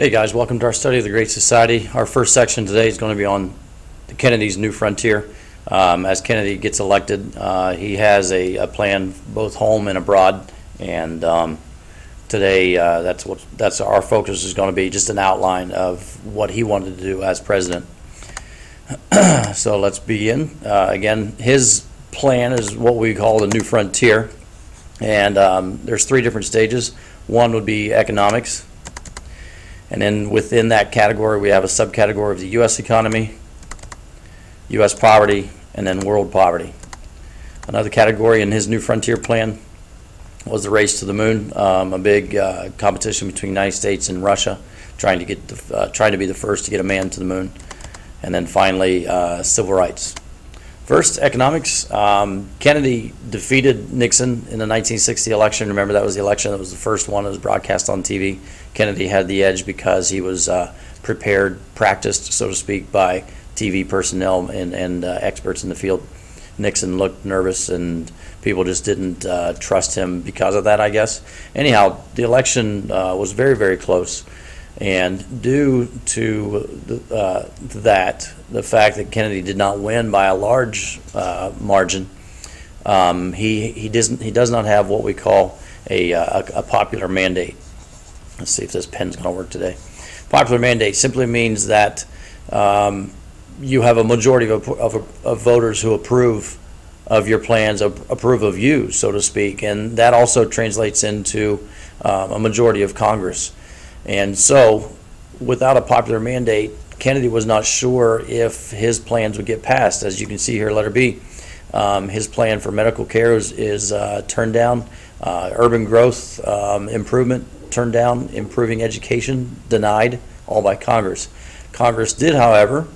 Hey guys, welcome to our study of the Great Society. Our first section today is going to be on Kennedy's New Frontier. As Kennedy gets elected, he has a plan both home and abroad, and today that's our focus is going to be just an outline of what he wanted to do as president. So let's begin. Again, his plan is what we call the New Frontier, and there's three different stages. One would be economics. And then within that category, we have a subcategory of the U.S. economy, U.S. poverty, and then world poverty. Another category in his New Frontier plan was the race to the moon, a big competition between the United States and Russia, trying to be the first to get a man to the moon. And then finally, civil rights. First, economics. Kennedy defeated Nixon in the 1960 election. Remember, that was the election that was the first one that was broadcast on TV. Kennedy had the edge because he was prepared, practiced, so to speak, by TV personnel and experts in the field. Nixon looked nervous, and people just didn't trust him because of that, I guess. Anyhow, the election was very, very close. And due to the fact that Kennedy did not win by a large margin, he does not have what we call a popular mandate. Let's see if this pen's going to work today. Popular mandate simply means that you have a majority of voters who approve of your plans, approve of you, so to speak, and that also translates into a majority of Congress. And so, without a popular mandate, Kennedy was not sure if his plans would get passed. As you can see here, letter B, his plan for medical care is turned down. Urban growth improvement turned down. Improving education denied, all by Congress. Congress did, however,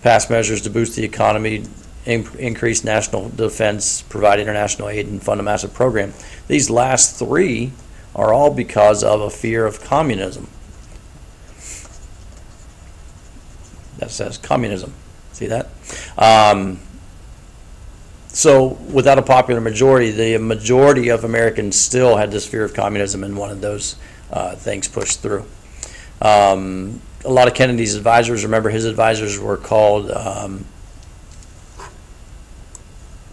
pass measures to boost the economy, increase national defense, provide international aid, and fund a massive program. These last three are all because of a fear of communism. That says communism. See that? So without a popular majority, the majority of Americans still had this fear of communism and wanted those things pushed through. A lot of Kennedy's advisors, remember his advisors were called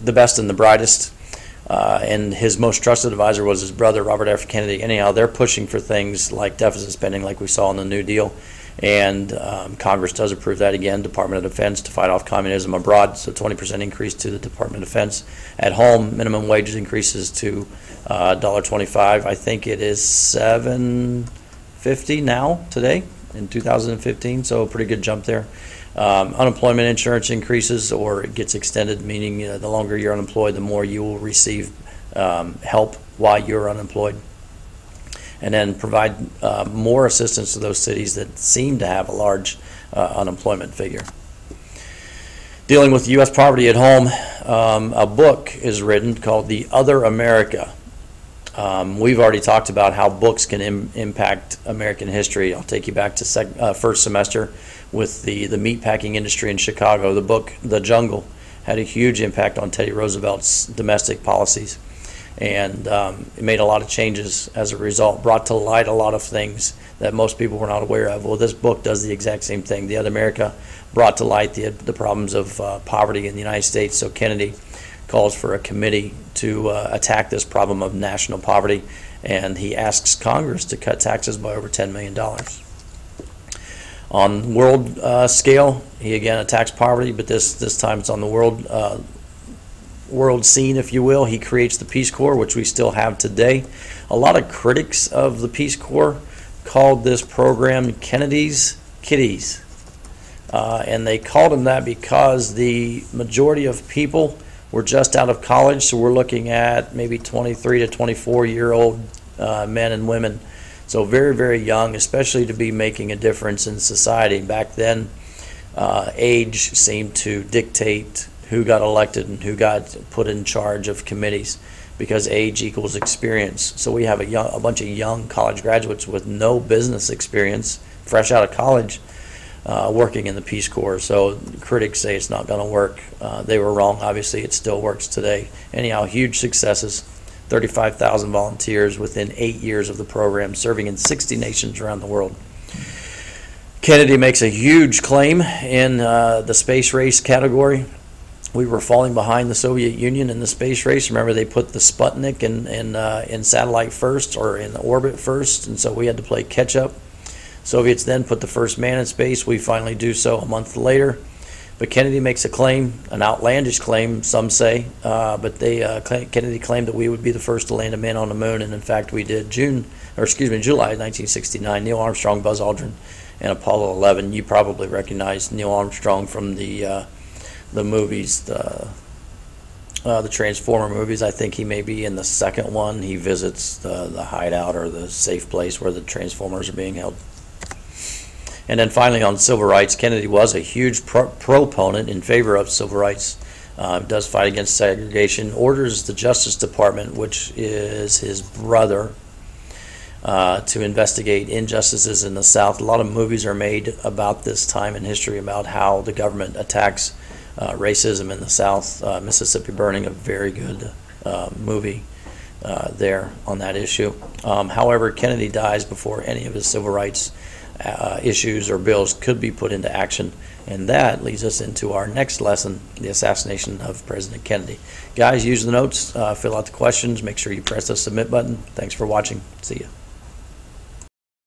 the best and the brightest. And his most trusted advisor was his brother, Robert F. Kennedy. Anyhow, they're pushing for things like deficit spending, like we saw in the New Deal. And Congress does approve that again, Department of Defense to fight off communism abroad. So 20% increase to the Department of Defense. At home, minimum wages increases to $1.25. I think it is $7.50 now, today, in 2015. So a pretty good jump there. Unemployment insurance increases, or it gets extended, meaning the longer you're unemployed, the more you will receive help while you're unemployed. And then provide more assistance to those cities that seem to have a large unemployment figure. Dealing with U.S. poverty at home, a book is written called The Other America. We've already talked about how books can impact American history. I'll take you back to first semester with the meatpacking industry in Chicago. The book, The Jungle, had a huge impact on Teddy Roosevelt's domestic policies. And it made a lot of changes as a result, brought to light a lot of things that most people were not aware of. Well, this book does the exact same thing. The Other America brought to light the problems of poverty in the United States. So Kennedy calls for a committee to attack this problem of national poverty, and he asks Congress to cut taxes by over $10 million. On world scale, he again attacks poverty, but this time it's on the world scene, if you will. He creates the Peace Corps, which we still have today. A lot of critics of the Peace Corps called this program Kennedy's Kiddies. And they called him that because the majority of people were just out of college, so we're looking at maybe 23 to 24-year-old men and women. So very, very young, especially to be making a difference in society. Back then, age seemed to dictate who got elected and who got put in charge of committees, because age equals experience. So we have a bunch of young college graduates with no business experience, fresh out of college, working in the Peace Corps. So critics say it's not going to work. They were wrong. Obviously, it still works today. Anyhow, huge successes. 35,000 volunteers within 8 years of the program, serving in 60 nations around the world. Kennedy makes a huge claim in the space race category. We were falling behind the Soviet Union in the space race. Remember, they put the Sputnik in satellite first, or in orbit first, and so we had to play catch up. Soviets then put the first man in space. We finally do so a month later. But Kennedy makes a claim, an outlandish claim, some say, but Kennedy claimed that we would be the first to land a man on the moon, and in fact we did. July 1969. Neil Armstrong, Buzz Aldrin, and Apollo 11. You probably recognize Neil Armstrong from the movies, the Transformer movies. I think he may be in the second one. He visits the hideout, or the safe place where the Transformers are being held. And then finally, on civil rights, Kennedy was a huge proponent in favor of civil rights. Does fight against segregation, orders the Justice Department, which is his brother, to investigate injustices in the South. A lot of movies are made about this time in history, about how the government attacks racism in the South. Mississippi Burning, a very good movie there on that issue. However, Kennedy dies before any of his civil rights issues or bills could be put into action, and that leads us into our next lesson, the assassination of President Kennedy. Guys, use the notes, fill out the questions, make sure you press the submit button. Thanks for watching. See ya.